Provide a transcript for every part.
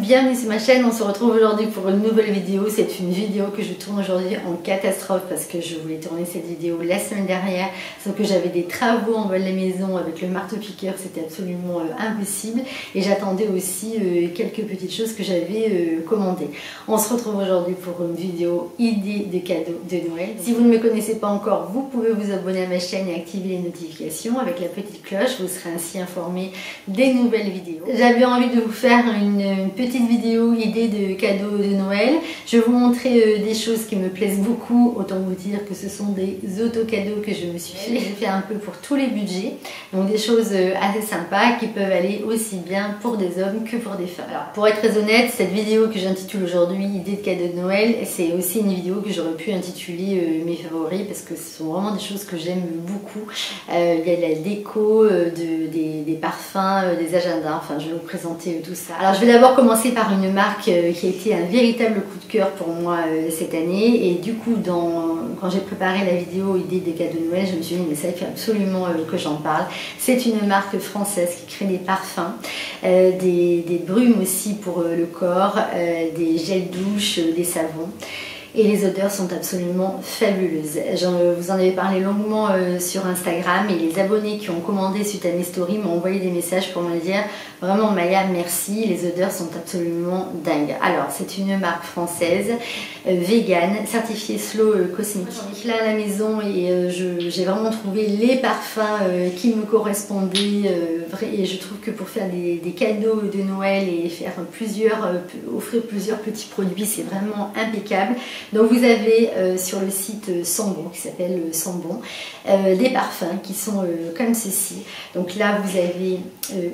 bienvenue sur ma chaîne. On se retrouve aujourd'hui pour une nouvelle vidéo. C'est une vidéo que je tourne aujourd'hui en catastrophe parce que je voulais tourner cette vidéo la semaine dernière, sauf que j'avais des travaux en bas de la maison avec le marteau-piqueur, c'était absolument impossible, et j'attendais aussi quelques petites choses que j'avais commandées. On se retrouve aujourd'hui pour une vidéo idée de cadeaux de Noël. Si vous ne me connaissez pas encore, vous pouvez vous abonner à ma chaîne et activer les notifications avec la petite cloche, vous serez ainsi informé des nouvelles vidéos. J'avais envie de vous faire une petite vidéo idée de cadeaux de Noël. Je vais vous montrer des choses qui me plaisent beaucoup, autant vous dire que ce sont des auto-cadeaux que je me suis fait. J'ai fait un peu pour tous les budgets, donc des choses assez sympas qui peuvent aller aussi bien pour des hommes que pour des femmes. Alors, pour être très honnête, cette vidéo que j'intitule aujourd'hui idée de cadeaux de Noël, c'est aussi une vidéo que j'aurais pu intituler mes favoris parce que ce sont vraiment des choses que j'aime beaucoup. Il y a de la déco, des parfums, des agendas, enfin je vais vous présenter tout ça. Alors je vais d'abord commencer par une marque qui a été un véritable coup de cœur pour moi cette année, et du coup quand j'ai préparé la vidéo idée des cadeaux de Noël, je me suis dit mais ça il faut absolument que j'en parle. C'est une marque française qui crée des parfums, des brumes aussi pour le corps, des gels douche, des savons. Et les odeurs sont absolument fabuleuses. Vous en avez parlé longuement sur Instagram, et les abonnés qui ont commandé suite à mes stories m'ont envoyé des messages pour me dire vraiment Maya, merci, les odeurs sont absolument dingues. Alors c'est une marque française, vegan, certifiée Slow Cosmétique. Là à la maison, et j'ai vraiment trouvé les parfums qui me correspondaient, et je trouve que pour faire des cadeaux de Noël et faire offrir plusieurs petits produits, c'est vraiment impeccable. Donc vous avez sur le site Sambon, qui s'appelle Sambon, des parfums qui sont comme ceci. Donc là vous avez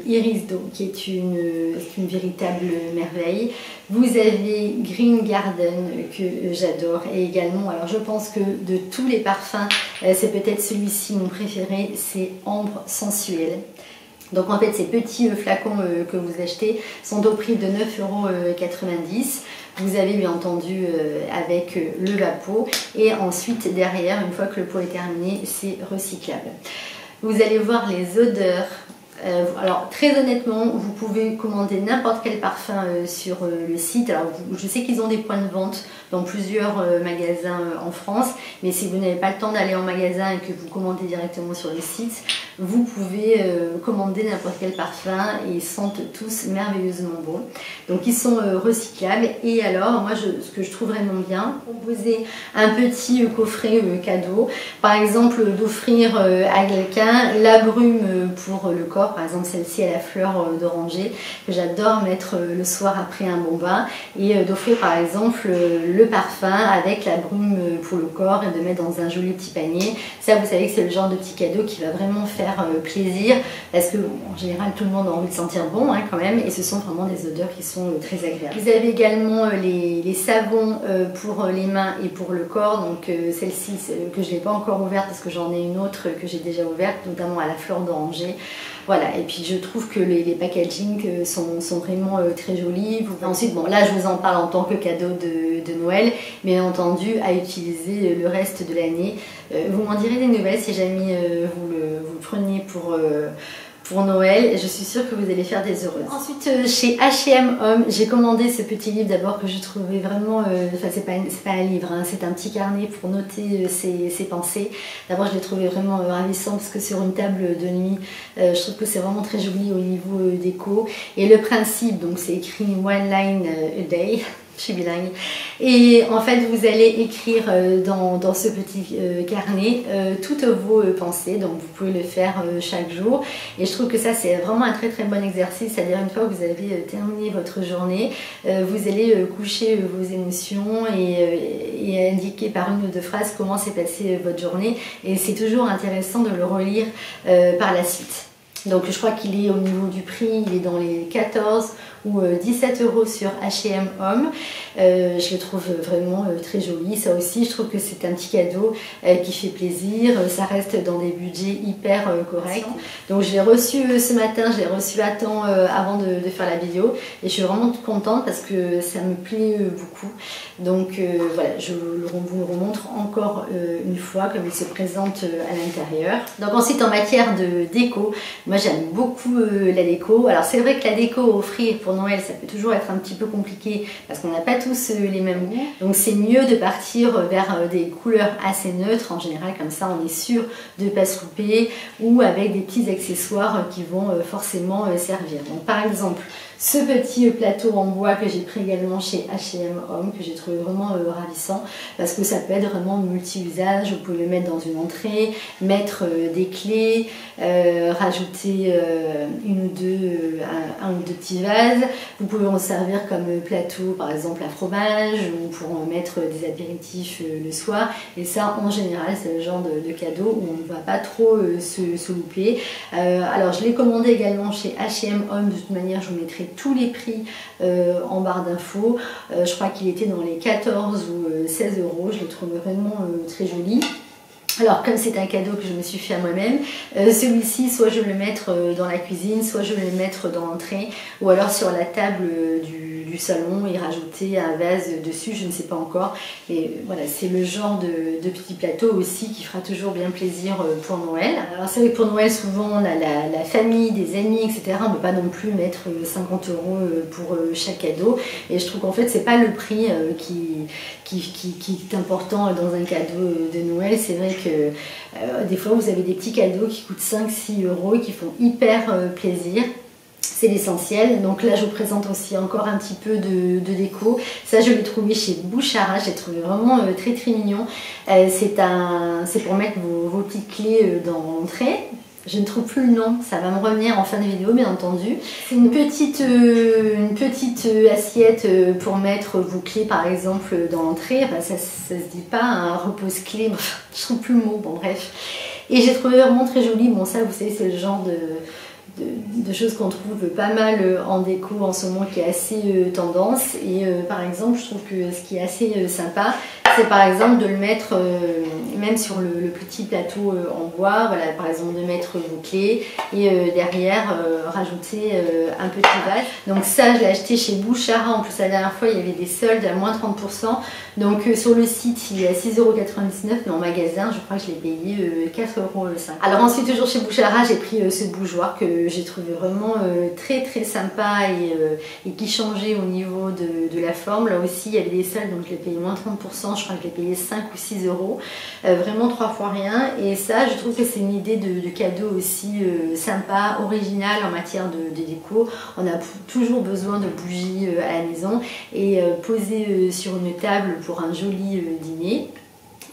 Iris d'eau, qui est une véritable merveille. Vous avez Green Garden, que j'adore, et également, alors je pense que de tous les parfums, c'est peut-être celui-ci mon préféré, c'est Ambre Sensuelle. Donc en fait ces petits flacons que vous achetez sont au prix de 9,90 €. Vous avez bien entendu avec le Vapo, et ensuite derrière, une fois que le pot est terminé, c'est recyclable. Vous allez voir les odeurs. Alors très honnêtement, vous pouvez commander n'importe quel parfum sur le site. Alors je sais qu'ils ont des points de vente dans plusieurs magasins en France, mais si vous n'avez pas le temps d'aller en magasin et que vous commandez directement sur le site, vous pouvez commander n'importe quel parfum, et ils sentent tous merveilleusement bons. Donc ils sont recyclables. Et alors moi ce que je trouve vraiment bien, proposer un petit coffret cadeau, par exemple d'offrir à quelqu'un la brume pour le corps, par exemple celle-ci à la fleur d'oranger que j'adore mettre le soir après un bon bain, et d'offrir par exemple le parfum avec la brume pour le corps et de mettre dans un joli petit panier. Ça vous savez que c'est le genre de petit cadeau qui va vraiment faire plaisir, parce que en général tout le monde a envie de sentir bon quand même, et ce sont vraiment des odeurs qui sont très agréables. Vous avez également les savons pour les mains et pour le corps. Donc celle-ci que je n'ai pas encore ouverte parce que j'en ai une autre que j'ai déjà ouverte, notamment à la fleur d'oranger. Voilà, et puis je trouve que les packaging sont vraiment très jolis. Ensuite, bon là je vous en parle en tant que cadeau de Noël, mais bien entendu à utiliser le reste de l'année. Vous m'en direz des nouvelles si jamais vous le preniez pour Noël, je suis sûre que vous allez faire des heureuses. Ensuite, chez H&M Home, j'ai commandé ce petit livre d'abord que je trouvais vraiment, enfin c'est pas un livre, c'est un petit carnet pour noter ses pensées. D'abord je l'ai trouvé vraiment ravissant parce que sur une table de nuit, je trouve que c'est vraiment très joli au niveau déco. Et le principe, donc c'est écrit One Line a Day. Je suis bilingue. Et en fait, vous allez écrire dans ce petit carnet toutes vos pensées. Donc, vous pouvez le faire chaque jour. Et je trouve que ça, c'est vraiment un très très bon exercice. C'est-à-dire, une fois que vous avez terminé votre journée, vous allez coucher vos émotions et indiquer par une ou deux phrases comment s'est passée votre journée. Et c'est toujours intéressant de le relire par la suite. Donc je crois qu'il est au niveau du prix, il est dans les 14 ou 17 € sur H&M Home. Je le trouve vraiment très joli. Ça aussi, je trouve que c'est un petit cadeau qui fait plaisir. Ça reste dans des budgets hyper corrects. Donc je l'ai reçu ce matin, je l'ai reçu à temps avant de faire la vidéo. Et je suis vraiment contente parce que ça me plaît beaucoup. Donc voilà, je vous le remontre encore une fois comme il se présente à l'intérieur. Donc ensuite, en matière de déco, Moi j'aime beaucoup la déco. Alors c'est vrai que la déco à offrir pour Noël, ça peut toujours être un petit peu compliqué parce qu'on n'a pas tous les mêmes goûts. Donc c'est mieux de partir vers des couleurs assez neutres en général, comme ça on est sûr de ne pas se louper, ou avec des petits accessoires qui vont forcément servir. Donc par exemple, ce petit plateau en bois que j'ai pris également chez H&M Home, que j'ai trouvé vraiment ravissant, parce que ça peut être vraiment multi-usage. Vous pouvez le mettre dans une entrée, mettre des clés, rajouter un ou deux petits vases. Vous pouvez en servir comme plateau, par exemple à fromage, ou pour en mettre des apéritifs le soir. Et ça, en général, c'est le genre de cadeau où on ne va pas trop se louper. Alors, je l'ai commandé également chez H&M Home. De toute manière, je vous mettrai tous les prix en barre d'infos. Je crois qu'il était dans les 14 ou 16 euros. Je l'ai trouvé vraiment très joli. Alors comme c'est un cadeau que je me suis fait à moi-même, celui-ci soit je vais le mettre dans la cuisine, soit je vais le mettre dans l'entrée, ou alors sur la table du salon et rajouter un vase dessus, je ne sais pas encore. Et voilà, c'est le genre de petit plateau aussi qui fera toujours bien plaisir pour Noël. Alors c'est vrai que pour Noël, souvent on a la famille, des amis, etc. On ne peut pas non plus mettre 50 euros pour chaque cadeau. Et je trouve qu'en fait c'est pas le prix qui est important dans un cadeau de Noël. C'est vrai que des fois vous avez des petits cadeaux qui coûtent 5-6 euros et qui font hyper plaisir. C'est l'essentiel. Donc là je vous présente aussi encore un petit peu de déco. Ça je l'ai trouvé chez Bouchara, j'ai trouvé vraiment très très mignon. C'est pour mettre vos petites clés dans l'entrée. Je ne trouve plus le nom, ça va me revenir en fin de vidéo bien entendu. C'est une petite assiette pour mettre vos clés par exemple dans l'entrée. Enfin, ça se dit pas un repose-clés, je trouve plus le mot, bon bref. Et j'ai trouvé vraiment très joli. Bon ça vous savez c'est le genre de choses qu'on trouve pas mal en déco en ce moment qui est assez tendance. Et par exemple je trouve que ce qui est assez sympa, c'est par exemple de le mettre même sur le petit plateau en bois, voilà, par exemple de mettre vos clés et derrière rajouter un petit vase. Donc ça je l'ai acheté chez Bouchara, en plus la dernière fois il y avait des soldes à moins 30%. Donc sur le site il est à 6,99 €, mais en magasin je crois que je l'ai payé 4,05 €. Alors ensuite toujours chez Bouchara j'ai pris ce bougeoir que j'ai trouvé vraiment très très sympa et qui changeait au niveau de la forme. Là aussi il y avait des soldes donc je l'ai payé moins 30%, je crois que je l'ai payé 5 ou 6 euros. Vraiment 3 fois rien. Et ça je trouve que c'est une idée de cadeau aussi sympa, original en matière de déco. On a toujours besoin de bougies à la maison et poser sur une table pour un joli dîner.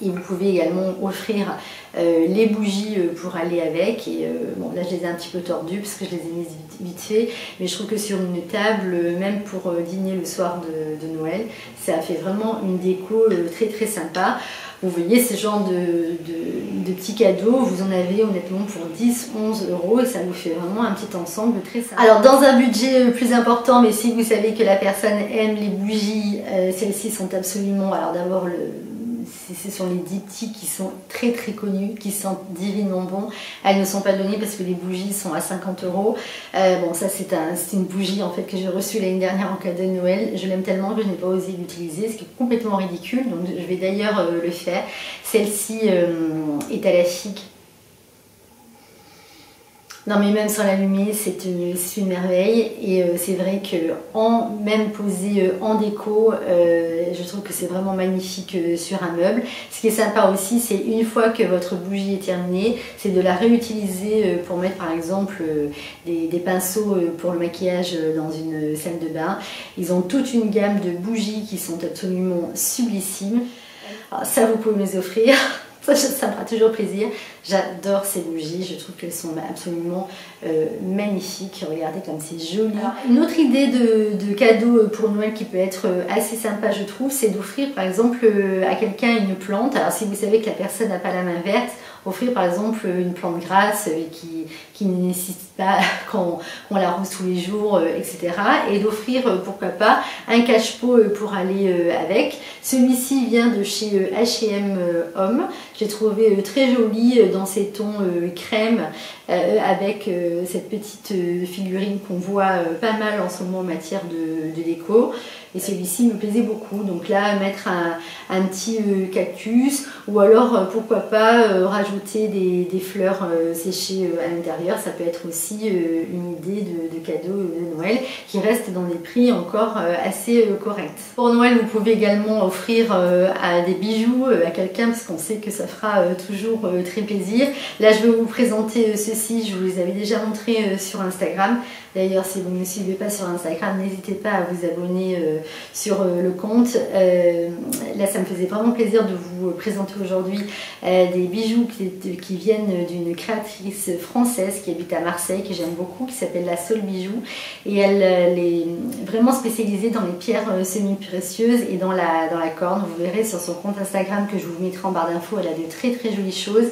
Et vous pouvez également offrir les bougies pour aller avec. Et bon, là je les ai un petit peu tordues parce que je les ai mises vite fait, mais je trouve que sur une table, même pour dîner le soir de Noël, ça fait vraiment une déco très très sympa. Vous voyez, ce genre de petits cadeaux, vous en avez honnêtement pour 10-11 euros et ça vous fait vraiment un petit ensemble très sympa. Alors dans un budget plus important, mais si vous savez que la personne aime les bougies, celles-ci sont absolument, alors d'abord ce sont les diptyques qui sont très très connus, qui sentent divinement bon. Elles ne sont pas données parce que les bougies sont à 50 euros. Bon, ça c'est une bougie en fait que j'ai reçue l'année dernière en cadeau de Noël. Je l'aime tellement que je n'ai pas osé l'utiliser, ce qui est complètement ridicule. Donc je vais d'ailleurs le faire. Celle-ci est à la figue. Non mais même sans l'allumer, c'est une merveille et c'est vrai que même posé en déco, je trouve que c'est vraiment magnifique sur un meuble. Ce qui est sympa aussi, c'est une fois que votre bougie est terminée, c'est de la réutiliser pour mettre par exemple des pinceaux pour le maquillage dans une salle de bain. Ils ont toute une gamme de bougies qui sont absolument sublissimes. Alors ça vous pouvez me les offrir. Ça me fera toujours plaisir. J'adore ces bougies, je trouve qu'elles sont absolument magnifiques. Regardez comme c'est joli. Alors, une autre idée de cadeau pour Noël qui peut être assez sympa, je trouve, c'est d'offrir par exemple à quelqu'un une plante. Alors si vous savez que la personne n'a pas la main verte, offrir par exemple une plante grasse qui ne nécessite pas qu'on l'arrose tous les jours, etc. Et d'offrir, pourquoi pas, un cache-pot pour aller avec. Celui-ci vient de chez H&M Home. J'ai trouvé très joli dans ces tons crème avec cette petite figurine qu'on voit pas mal en ce moment en matière de déco. et celui-ci me plaisait beaucoup. Donc là, mettre un petit cactus, ou alors pourquoi pas rajouter des fleurs séchées à l'intérieur. Ça peut être aussi une idée de cadeau de Noël qui reste dans des prix encore assez corrects. Pour Noël, vous pouvez également offrir des bijoux à quelqu'un, parce qu'on sait que ça fera toujours très plaisir. Là, je vais vous présenter ceci, je vous les avais déjà montré sur Instagram. D'ailleurs, si vous ne me suivez pas sur Instagram, n'hésitez pas à vous abonner sur le compte. Là, ça me faisait vraiment plaisir de vous présenter aujourd'hui des bijoux qui viennent d'une créatrice française qui habite à Marseille, que j'aime beaucoup, qui s'appelle La Saule Bijoux. Et elle est vraiment spécialisée dans les pierres semi-précieuses et dans la corne. Vous verrez sur son compte Instagram que je vous mettrai en barre d'infos, elle a de très très jolies choses.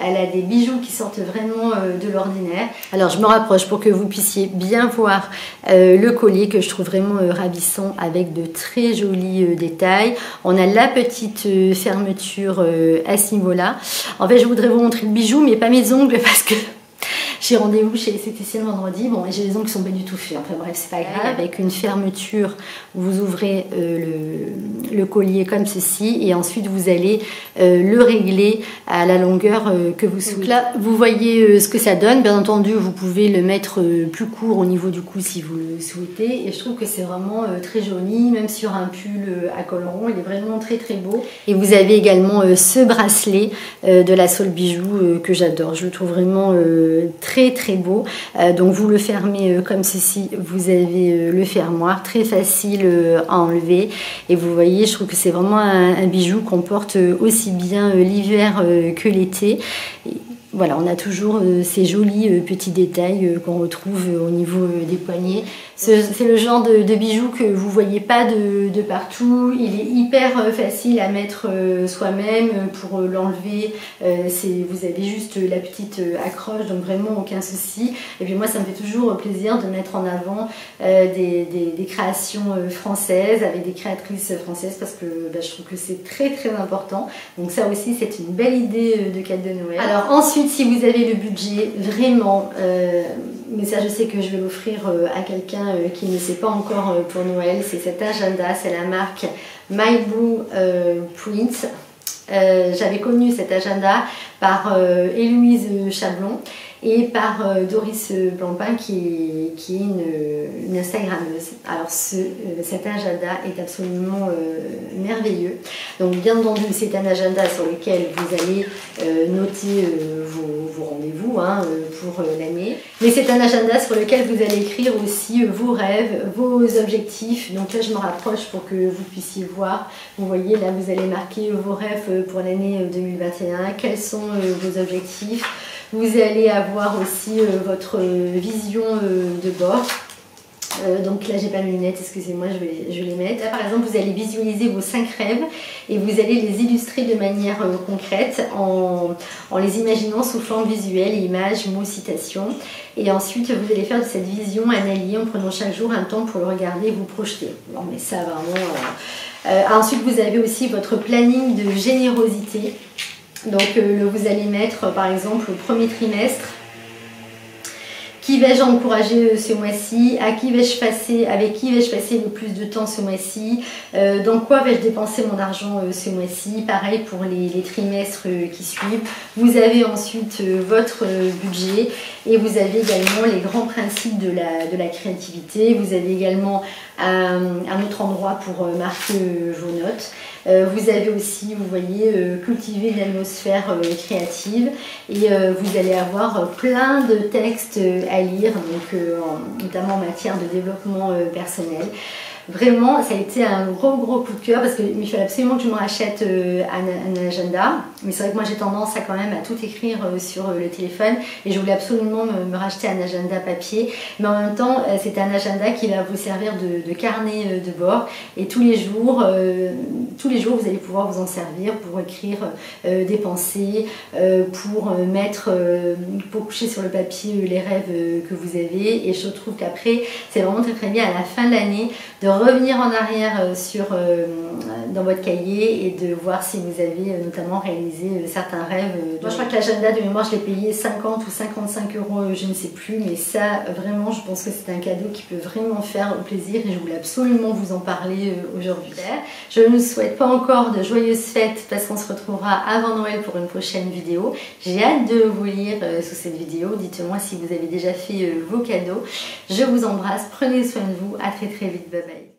Elle a des bijoux qui sortent vraiment de l'ordinaire. Alors, je me rapproche pour que vous puissiez bien voir le collier que je trouve vraiment ravissant, avec de très jolis détails. On a la petite fermeture à ce niveau-là. En fait, je voudrais vous montrer le bijou, mais pas mes ongles, parce que j'ai rendez-vous chez l'esthéticienne vendredi. Bon, et j'ai les ongles qui sont pas du tout faits. Enfin bref, c'est pas grave. Avec une fermeture, vous ouvrez le collier comme ceci, et ensuite vous allez le régler à la longueur que vous souhaitez. Donc là, vous voyez ce que ça donne. Bien entendu, vous pouvez le mettre plus court au niveau du cou si vous le souhaitez. Et je trouve que c'est vraiment très joli, même sur un pull à col rond. Il est vraiment très très beau. Et vous avez également ce bracelet de La Saule Bijoux que j'adore. Je le trouve vraiment très très beau. Donc vous le fermez comme ceci, vous avez le fermoir, très facile à enlever, et vous voyez, je trouve que c'est vraiment un bijou qu'on porte aussi bien l'hiver que l'été. Voilà, on a toujours ces jolis petits détails qu'on retrouve au niveau des poignets. C'est le genre de bijoux que vous ne voyez pas de partout. Il est hyper facile à mettre soi-même. Pour l'enlever, vous avez juste la petite accroche, donc vraiment aucun souci. Et puis moi, ça me fait toujours plaisir de mettre en avant des créations françaises, avec des créatrices françaises, parce que je trouve que c'est très très important. Donc ça aussi, c'est une belle idée de cadeau de Noël. Alors ensuite, si vous avez le budget, vraiment, mais ça je sais que je vais l'offrir à quelqu'un qui ne sait pas encore pour Noël, c'est cet agenda, c'est la marque My Blue Print. J'avais connu cet agenda par Héloïse Chablon et par Doris Blampin qui est une Instagrammeuse. Alors cet agenda est absolument merveilleux. Donc bien entendu, c'est un agenda sur lequel vous allez noter vos rendez-vous pour l'année. Mais c'est un agenda sur lequel vous allez écrire aussi vos rêves, vos objectifs. Donc là, je me rapproche pour que vous puissiez voir. Vous voyez, là, vous allez marquer vos rêves pour l'année 2021. Quels sont vos objectifs? Vous allez avoir aussi votre vision de bord. Donc là, j'ai pas mes lunettes, excusez-moi, je vais les mettre. Là, par exemple, vous allez visualiser vos 5 rêves et vous allez les illustrer de manière concrète en les imaginant sous forme visuelle, images, mots, citations. Et ensuite, vous allez faire de cette vision un allié en prenant chaque jour un temps pour le regarder et vous projeter. Non, mais ça, vraiment... ensuite, vous avez aussi votre planning de générosité. Donc, vous allez mettre, par exemple, au premier trimestre, qui vais-je encourager ce mois-ci? À qui vais-je passer? Avec qui vais-je passer le plus de temps ce mois-ci? Dans quoi vais-je dépenser mon argent ce mois-ci? Pareil pour les trimestres qui suivent. Vous avez ensuite votre budget et vous avez également les grands principes de la créativité. Vous avez également un autre endroit pour marquer vos notes. Vous avez aussi, vous voyez, cultiver une atmosphère créative et vous allez avoir plein de textes à lire, donc notamment en matière de développement personnel. Vraiment, ça a été un gros coup de cœur parce qu'il fallait absolument que je me rachète un agenda. Mais c'est vrai que moi j'ai tendance à quand même à tout écrire sur le téléphone et je voulais absolument me racheter un agenda papier. Mais en même temps, c'est un agenda qui va vous servir de carnet de bord et tous les jours, vous allez pouvoir vous en servir pour écrire des pensées, pour coucher sur le papier les rêves que vous avez. Et je trouve qu'après, c'est vraiment très bien à la fin de l'année de revenir en arrière dans votre cahier et de voir si vous avez notamment réalisé réaliser certains rêves. Moi je crois que l'agenda de mémoire je l'ai payé 50 ou 55 euros, je ne sais plus, mais ça vraiment je pense que c'est un cadeau qui peut vraiment faire plaisir et je voulais absolument vous en parler aujourd'hui. Je ne vous souhaite pas encore de joyeuses fêtes parce qu'on se retrouvera avant Noël pour une prochaine vidéo. J'ai hâte de vous lire sous cette vidéo, dites-moi si vous avez déjà fait vos cadeaux. Je vous embrasse, prenez soin de vous, à très vite, bye bye.